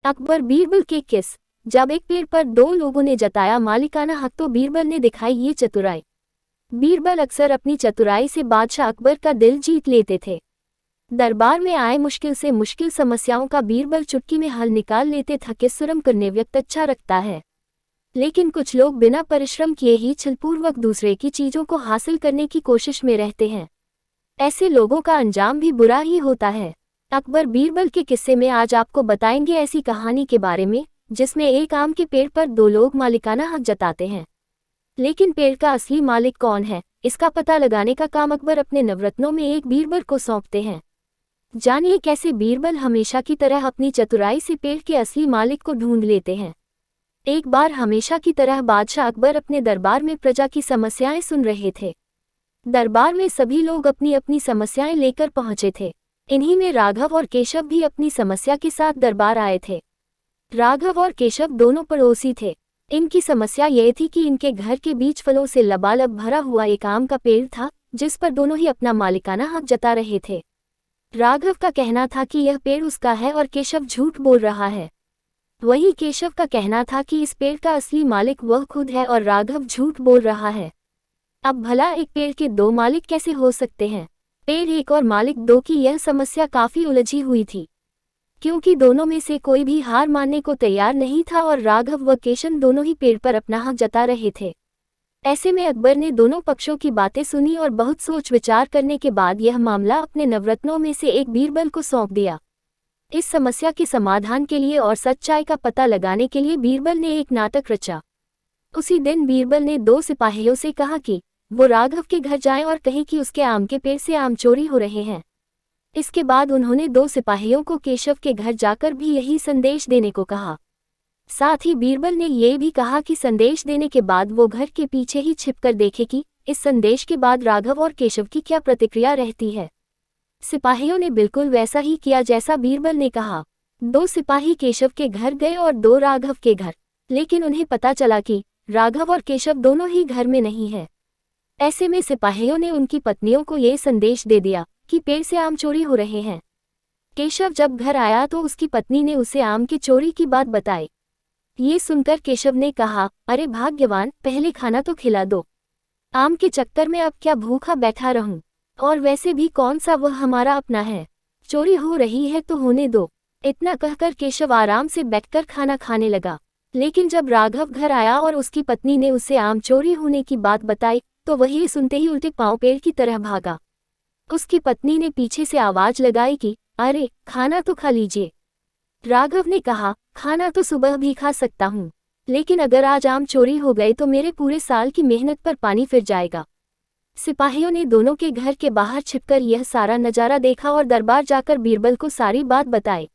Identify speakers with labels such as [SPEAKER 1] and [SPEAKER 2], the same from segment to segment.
[SPEAKER 1] अकबर बीरबल के किस। जब एक पेड़ पर दो लोगों ने जताया मालिकाना हक तो बीरबल ने दिखाई ये चतुराई। बीरबल अक्सर अपनी चतुराई से बादशाह अकबर का दिल जीत लेते थे। दरबार में आए मुश्किल से मुश्किल समस्याओं का बीरबल चुटकी में हल निकाल लेते था। किस्सुरम करने व्यक्त अच्छा रखता है, लेकिन कुछ लोग बिना परिश्रम किए ही छलपूर्वक दूसरे की चीजों को हासिल करने की कोशिश में रहते हैं। ऐसे लोगों का अंजाम भी बुरा ही होता है। अकबर बीरबल के किस्से में आज आपको बताएंगे ऐसी कहानी के बारे में जिसमें एक आम के पेड़ पर दो लोग मालिकाना हक जताते हैं, लेकिन पेड़ का असली मालिक कौन है, इसका पता लगाने का काम अकबर अपने नवरत्नों में एक बीरबल को सौंपते हैं। जानिए कैसे बीरबल हमेशा की तरह अपनी चतुराई से पेड़ के असली मालिक को ढूंढ लेते हैं। एक बार हमेशा की तरह बादशाह अकबर अपने दरबार में प्रजा की समस्याएं सुन रहे थे। दरबार में सभी लोग अपनी अपनी समस्याएं लेकर पहुंचे थे। इन्हीं में राघव और केशव भी अपनी समस्या के साथ दरबार आए थे। राघव और केशव दोनों पड़ोसी थे। इनकी समस्या ये थी कि इनके घर के बीच फलों से लबालब भरा हुआ एक आम का पेड़ था, जिस पर दोनों ही अपना मालिकाना हक जता रहे थे। राघव का कहना था कि यह पेड़ उसका है और केशव झूठ बोल रहा है। वहीं केशव का कहना था कि इस पेड़ का असली मालिक वह खुद है और राघव झूठ बोल रहा है। अब भला एक पेड़ के दो मालिक कैसे हो सकते हैं? पेड़ एक और मालिक दो की यह समस्या काफी उलझी हुई थी, क्योंकि दोनों में से कोई भी हार मानने को तैयार नहीं था और राघव व केशव दोनों ही पेड़ पर अपना हक जता रहे थे। ऐसे में अकबर ने दोनों पक्षों की बातें सुनी और बहुत सोच विचार करने के बाद यह मामला अपने नवरत्नों में से एक बीरबल को सौंप दिया। इस समस्या के समाधान के लिए और सच्चाई का पता लगाने के लिए बीरबल ने एक नाटक रचा। उसी दिन बीरबल ने दो सिपाहियों से कहा कि वो राघव के घर जाएं और कहें कि उसके आम के पेड़ से आम चोरी हो रहे हैं। इसके बाद उन्होंने दो सिपाहियों को केशव के घर जाकर भी यही संदेश देने को कहा। साथ ही बीरबल ने ये भी कहा कि संदेश देने के बाद वो घर के पीछे ही छिपकर देखे कि इस संदेश के बाद राघव और केशव की क्या प्रतिक्रिया रहती है। सिपाहियों ने बिल्कुल वैसा ही किया जैसा बीरबल ने कहा। दो सिपाही केशव के घर गए और दो राघव के घर, लेकिन उन्हें पता चला कि राघव और केशव दोनों ही घर में नहीं है। ऐसे में सिपाहियों ने उनकी पत्नियों को ये संदेश दे दिया कि पेड़ से आम चोरी हो रहे हैं। केशव जब घर आया तो उसकी पत्नी ने उसे आम की चोरी की बात बताई। ये सुनकर केशव ने कहा, अरे भाग्यवान, पहले खाना तो खिला दो। आम के चक्कर में अब क्या भूखा बैठा रहूं? और वैसे भी कौन सा वह हमारा अपना है? चोरी हो रही है तो होने दो। इतना कहकर केशव आराम से बैठकर खाना खाने लगा। लेकिन जब राघव घर आया और उसकी पत्नी ने उसे आम चोरी होने की बात बताई तो वही सुनते ही उल्टे पांव पेड़ की तरह भागा। उसकी पत्नी ने पीछे से आवाज लगाई कि अरे खाना तो खा लीजिए। राघव ने कहा, खाना तो सुबह भी खा सकता हूँ, लेकिन अगर आज आम चोरी हो गए तो मेरे पूरे साल की मेहनत पर पानी फिर जाएगा। सिपाहियों ने दोनों के घर के बाहर छिपकर यह सारा नजारा देखा और दरबार जाकर बीरबल को सारी बात बताई।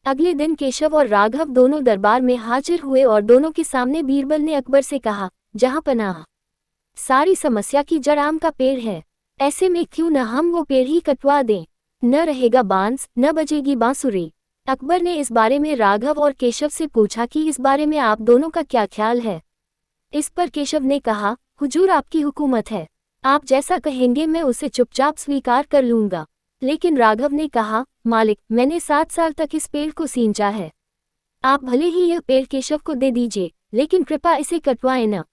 [SPEAKER 1] अगले दिन केशव और राघव दोनों दरबार में हाजिर हुए और दोनों के सामने बीरबल ने अकबर से कहा, जहां पनाह, सारी समस्या की जड़ आम का पेड़ है। ऐसे में क्यों न हम वो पेड़ ही कटवा दें? न रहेगा बांस, न बजेगी बांसुरी। अकबर ने इस बारे में राघव और केशव से पूछा कि इस बारे में आप दोनों का क्या ख्याल है। इस पर केशव ने कहा, हुजूर आपकी हुकूमत है, आप जैसा कहेंगे मैं उसे चुपचाप स्वीकार कर लूंगा। लेकिन राघव ने कहा, मालिक, मैंने 7 साल तक इस पेड़ को सींचा है। आप भले ही यह पेड़ केशव को दे दीजिए, लेकिन कृपा इसे कटवाएं न।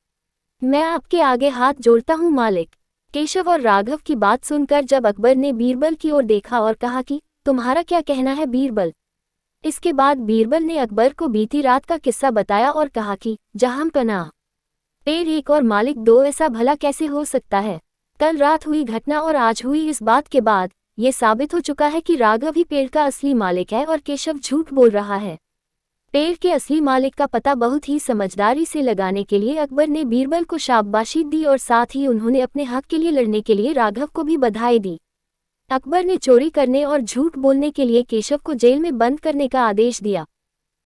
[SPEAKER 1] मैं आपके आगे हाथ जोड़ता हूँ मालिक। केशव और राघव की बात सुनकर जब अकबर ने बीरबल की ओर देखा और कहा कि तुम्हारा क्या कहना है बीरबल? इसके बाद बीरबल ने अकबर को बीती रात का किस्सा बताया और कहा कि जहां पनाह, पेड़ एक और मालिक दो, ऐसा भला कैसे हो सकता है? कल रात हुई घटना और आज हुई इस बात के बाद ये साबित हो चुका है कि राघव ही पेड़ का असली मालिक है और केशव झूठ बोल रहा है। पेड़ के असली मालिक का पता बहुत ही समझदारी से लगाने के लिए अकबर ने बीरबल को शाबाशी दी और साथ ही उन्होंने अपने हक के लिए लड़ने के लिए राघव को भी बधाई दी। अकबर ने चोरी करने और झूठ बोलने के लिए केशव को जेल में बंद करने का आदेश दिया।